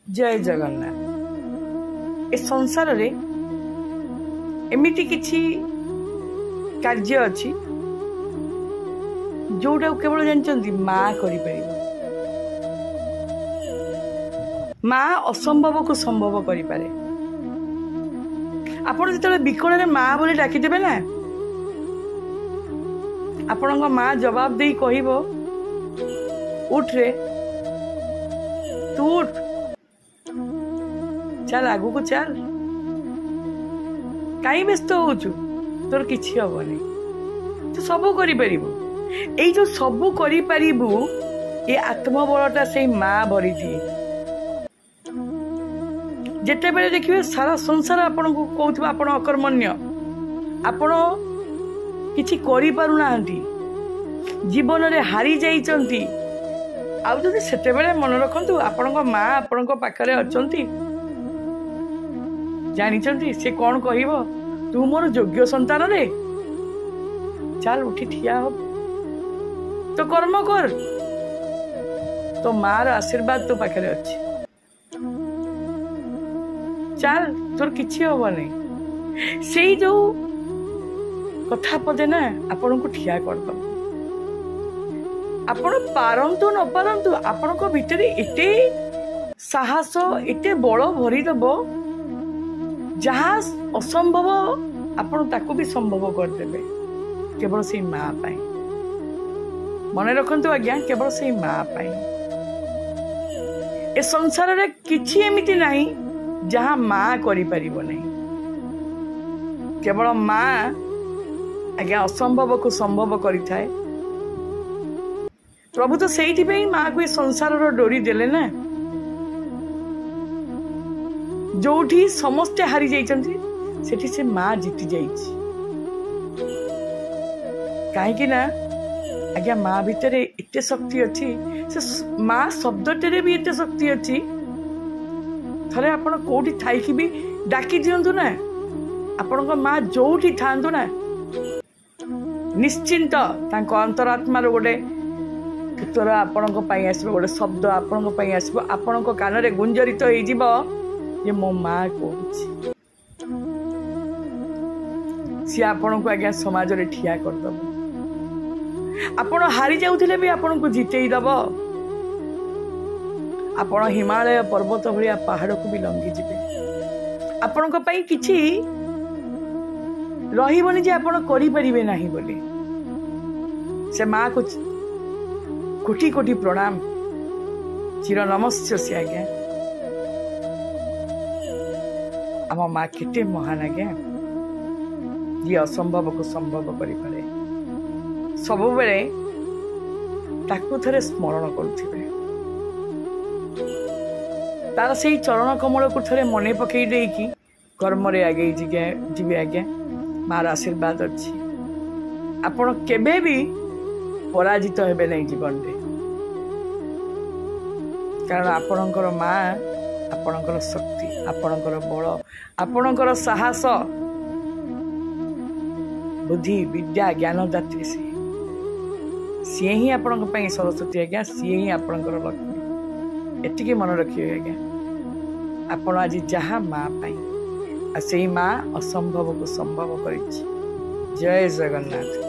जय जगन्नाथ। ए संसार रे एमिति किछि कार्य अछि जोटा केवल जानचंती माँ करि परिबो। माँ असंभव को संभव करि पारे। आपण जेतले बिकल रे माँ बोली डाकी देबे ना, आपणक माँ जवाब देई कहिबो उठ रे तू उठ, चल आगु को चल, कहीं व्यस्त होचु, तोर किछि हबनी, तू सबू करि परिबो। एई जो सबू करि परिबो ए आत्मबलटा से माँ भरी दिए। जेते बेले देखिबे सारा संसार आपण को कहउथबो आपण अकर्मण्य, आपण किछि करि पारु नाहंती, जीवन रे हारी जाइचंती। आउ जदि सेते बेले मन रखंतु आपणक माँ आपणक पाखरे अचंती, जानिचंती से कौन कहिबो, तू मोर योग्य संतान रे, चल उठी ठिया हो, तो कर्म कर, तो मार आशीर्वाद तो पाखरे अछि, चल तोर किछि हबनी। सेई जो कथा पदे ना आपण को ठिया कर दो। आपण पारंतु न पारंतु आपणक भितरे एते साहस एते बळ भरी दबो, जहाँ असंभव आपण ताको भी संभव कर देबे, केवल से माँ पाई। मन रखंतु आज्ञा, केवल से माँ पाई। ए संसार रे किछि एमिति नाही जहाँ माँ करि परिबो नहीं। केवल माँ आज्ञा असंभव को संभव करि थाए। प्रभु तो सेठी पे माँ को संसार रो डोरी देले ना, जोठी समस्ते हारी जाइचंती सेठी से माँ जीति जाइछि। काहे ना आज्ञा माँ भितरे एते शक्ति अछि, से माँ शब्दटेरे भी एते शक्ति अछि। थरे आपण कोठी थाई कि भी डाकी दियंतु ना, आपणक माँ जोठी थांतु ना, निश्चिंत तांको अंतरात्मा रो गोटे उत्तर आपणक पई आसीबो, गोटे शब्द आपणक पई आसीबो, आपणक कान रे गुंजरित होई जिवो ये मो माँ कहूँ। सी आपण को आज्ञा समाज रे ठिया कर दब। आपण हारी जाउथिले भी आपण को जितेई दब। आपण हिमालय पर्वत भलिया पहाड़ को भी लंघी जिबे। आपण को पई किछि रहिबनी जे आपण करि परिबे नाही बोली। से माँ को कोटि कोटि प्रणाम, चिर नमस्ते से आज्ञा। आम माँ केते महान आज्ञा, ये असंभव को संभव करि पारे। सब बेले ताकू थरे स्मरण करुथिबे, तार से चरण कमल को थरे मने पकई देकी कर्म रे आगे जीवे आज्ञा। मार आशीर्वाद अछि, आपण केबे भी पराजित हेबे नहीं जीवन रे, कारण आपणकर माँ आपणकर शक्ति, आपणकर बल, आपणकर साहस, बुद्धि विद्या ज्ञान दात्री सी ही आपणक पई सरस्वती आज्ञा, सी ही आपणकर लक्ष्मी। एतिके मन रखिए आज्ञा, आपण आज जहाँ माँ पाई आ से माँ असंभव को संभव करिछि। जय जगन्नाथ।